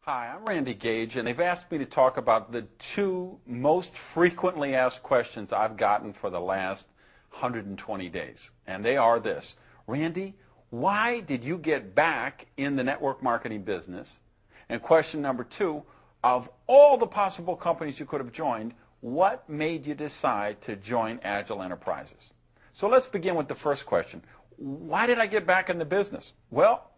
Hi, I'm Randy Gage, and they've asked me to talk about the two most frequently asked questions I've gotten for the last 120 days. And they are this: Randy, why did you get back in the network marketing business? And question number two, of all the possible companies you could have joined, what made you decide to join Agel Enterprises? So let's begin with the first question. Why did I get back in the business? Well,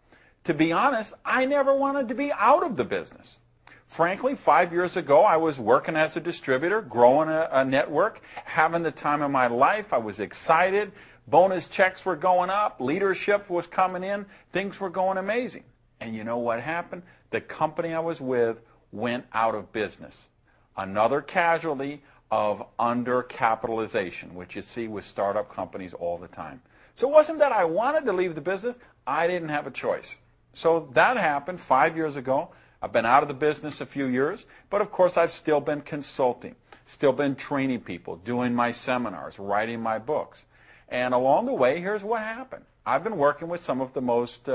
to be honest, I never wanted to be out of the business. Frankly, 5 years ago, I was working as a distributor, growing a network, having the time of my life. I was excited. Bonus checks were going up. Leadership was coming in. Things were going amazing. And you know what happened? The company I was with went out of business. Another casualty of undercapitalization, which you see with startup companies all the time. So it wasn't that I wanted to leave the business. I didn't have a choice. So that happened 5 years ago. I've been out of the business a few years, but of course I've still been consulting, still been training people, doing my seminars, writing my books. And along the way, here's what happened. I've been working with some of the most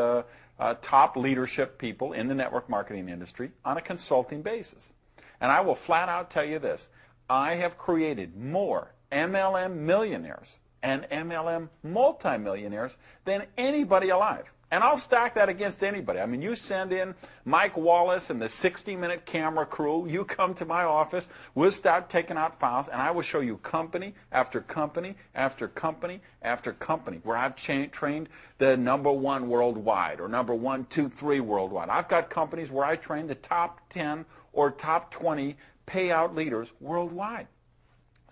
top leadership people in the network marketing industry on a consulting basis. And I will flat out tell you this: I have created more MLM millionaires and MLM multimillionaires than anybody alive. And I'll stack that against anybody. I mean, you send in Mike Wallace and the 60-minute camera crew, you come to my office, we'll start taking out files, and I will show you company after company after company after company where I've trained the #1 worldwide or #1, 2, 3 worldwide. I've got companies where I train the top 10 or top 20 payout leaders worldwide.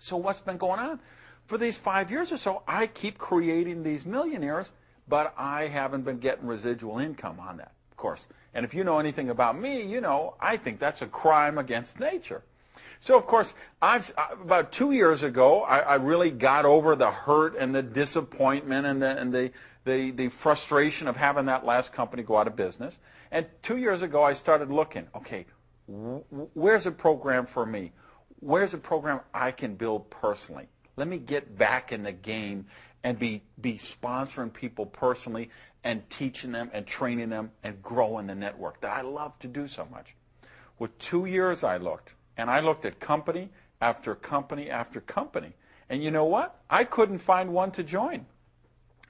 So what's been going on? For these 5 years or so, I keep creating these millionaires, but I haven't been getting residual income on that, of course. And if you know anything about me, you know I think that's a crime against nature. So, of course, about 2 years ago, I really got over the hurt and the disappointment and the frustration of having that last company go out of business. And 2 years ago, I started looking, okay, where's a program for me? Where's a program I can build personally? Let me get back in the game and be sponsoring people personally and teaching them and training them and growing the network that I love to do so much. With 2 years I looked, and I looked at company after company after company. And you know what? I couldn't find one to join.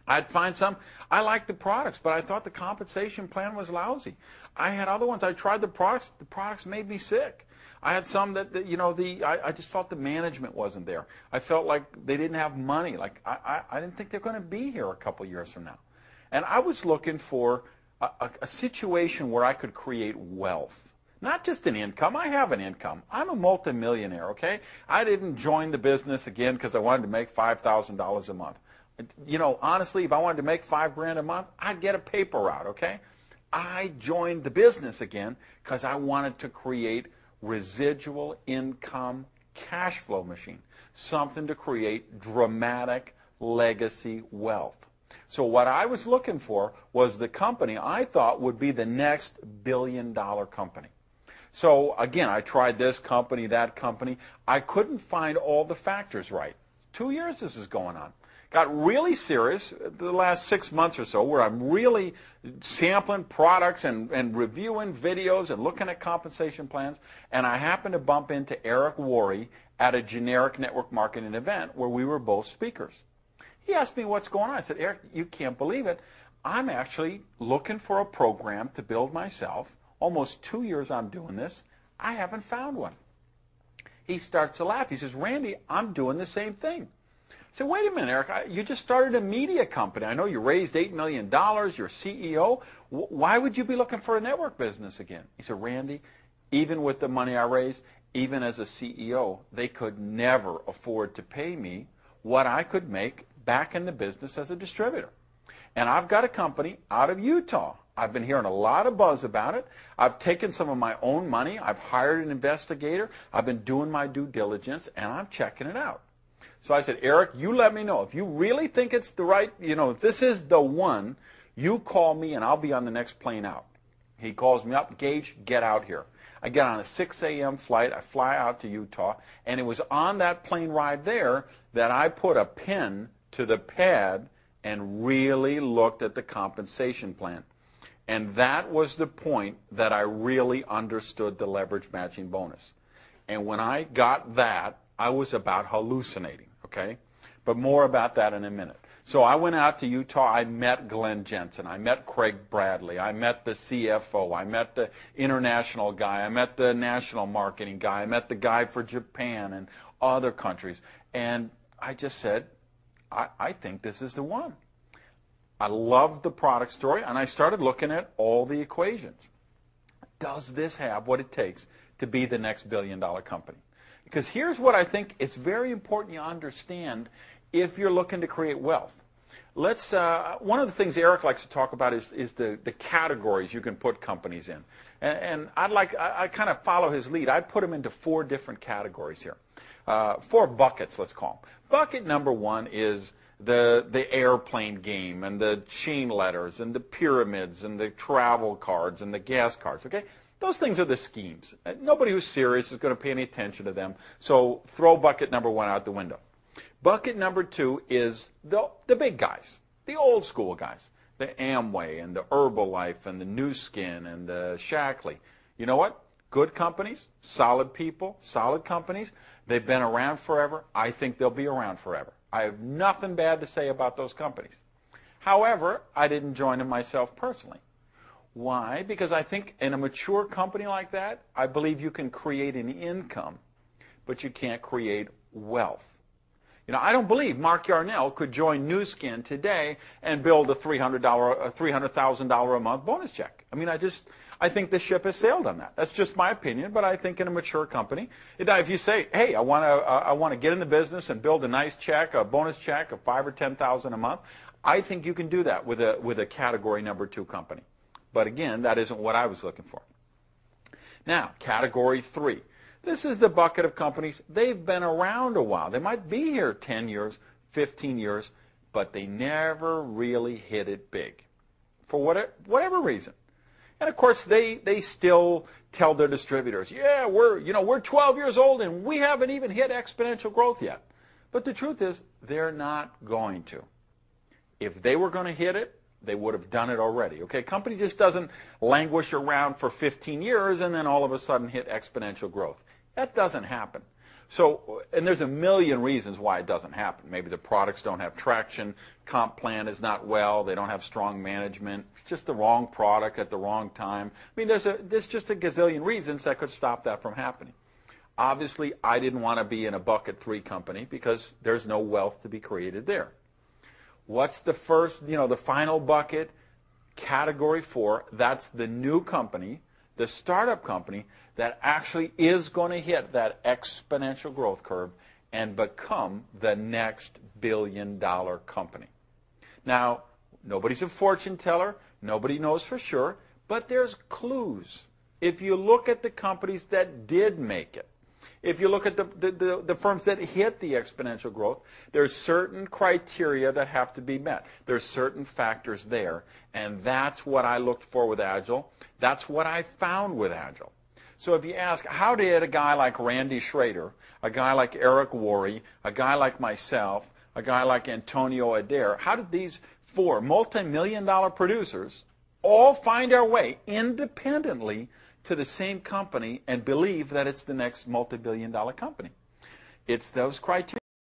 I'd find some. I liked the products, but I thought the compensation plan was lousy. I had other ones. I tried the products made me sick. I had some that I just felt the management wasn't there. I felt like they didn't have money. Like I didn't think they're going to be here a couple years from now. And I was looking for a situation where I could create wealth. Not just an income. I have an income. I'm a multimillionaire, okay? I didn't join the business again because I wanted to make $5,000 a month. You know, honestly, if I wanted to make $5,000 a month, I'd get a paper route, okay? I joined the business again because I wanted to create residual income cash flow machine, something to create dramatic legacy wealth. So what I was looking for was the company I thought would be the next billion-dollar company. So again, I tried this company, that company. I couldn't find all the factors right. 2 years this is going on. Got really serious the last 6 months or so, where I'm really sampling products and reviewing videos and looking at compensation plans. And I happened to bump into Eric Worre at a generic network marketing event where we were both speakers. He asked me what's going on. I said, Eric, you can't believe it. I'm actually looking for a program to build myself. Almost 2 years I'm doing this. I haven't found one. He starts to laugh. He says, Randy, I'm doing the same thing. I said, wait a minute, Eric, you just started a media company. I know you raised $8 million. You're CEO. Why would you be looking for a network business again? He said, Randy, even with the money I raised, even as a CEO, they could never afford to pay me what I could make back in the business as a distributor. And I've got a company out of Utah. I've been hearing a lot of buzz about it. I've taken some of my own money. I've hired an investigator. I've been doing my due diligence, and I'm checking it out. So I said, Eric, you let me know. If you really think it's the right, if this is the one, you call me and I'll be on the next plane out. He calls me up, Gage, get out here. I get on a 6 a.m. flight. I fly out to Utah. And it was on that plane ride there that I put a pen to the pad and really looked at the compensation plan. And that was the point that I really understood the leverage matching bonus. And when I got that, I was about hallucinating, okay? But more about that in a minute. So I went out to Utah. I met Glenn Jensen. I met Craig Bradley. I met the CFO. I met the international guy. I met the national marketing guy. I met the guy for Japan and other countries. And I just said, I think this is the one. I loved the product story, and I started looking at all the equations. Does this have what it takes to be the next billion-dollar company? Because here's what I think it's very important you understand if you're looking to create wealth. Let's. One of the things Eric likes to talk about is the categories you can put companies in. And I kind of follow his lead. I'd put them into 4 different categories here. 4 buckets, let's call them. Bucket number 1 is the airplane game and the chain letters and the pyramids and the travel cards and the gas cards, okay? Those things are the schemes. Nobody who's serious is going to pay any attention to them. So throw bucket number 1 out the window. Bucket number 2 is the big guys, the old school guys, the Amway and the Herbalife and the New Skin and the Shackley. You know what? Good companies, solid people, solid companies. They've been around forever. I think they'll be around forever. I have nothing bad to say about those companies. However, I didn't join them myself personally. Why? Because I think in a mature company like that, I believe you can create an income, but you can't create wealth. You know, I don't believe Mark Yarnell could join New Skin today and build a $300,000 a month bonus check. I mean, I think the ship has sailed on that. That's just my opinion, but I think in a mature company, if you say, hey, I want to get in the business and build a nice check, a bonus check of $5,000 or $10,000 a month, I think you can do that with a category number 2 company. But again, that isn't what I was looking for. Now, category 3. This is the bucket of companies. They've been around a while. They might be here 10 years, 15 years, but they never really hit it big for whatever reason. And of course, they still tell their distributors, yeah, we're 12 years old and we haven't even hit exponential growth yet. But the truth is, they're not going to. If they were going to hit it, they would have done it already. Okay, company just doesn't languish around for 15 years and then all of a sudden hit exponential growth. That doesn't happen. So, and there's a million reasons why it doesn't happen. Maybe the products don't have traction, comp plan is not well, they don't have strong management, it's just the wrong product at the wrong time. I mean, there's just a gazillion reasons that could stop that from happening. Obviously, I didn't want to be in a bucket 3 company because there's no wealth to be created there. What's the first, the final bucket? Category 4, that's the new company, the startup company that actually is going to hit that exponential growth curve and become the next billion-dollar company. Now, nobody's a fortune teller, nobody knows for sure, but there's clues. If you look at the companies that did make it, if you look at the firms that hit the exponential growth, there's certain criteria that have to be met. There's certain factors there, and that's what I looked for with Agel. That's what I found with Agel. So if you ask, how did a guy like Randy Schrader, a guy like Eric Worre, a guy like myself, a guy like Antonio Adair, how did these 4 multi-million-dollar producers all find our way independently to the same company and believe that it's the next multi-billion-dollar company? It's those criteria.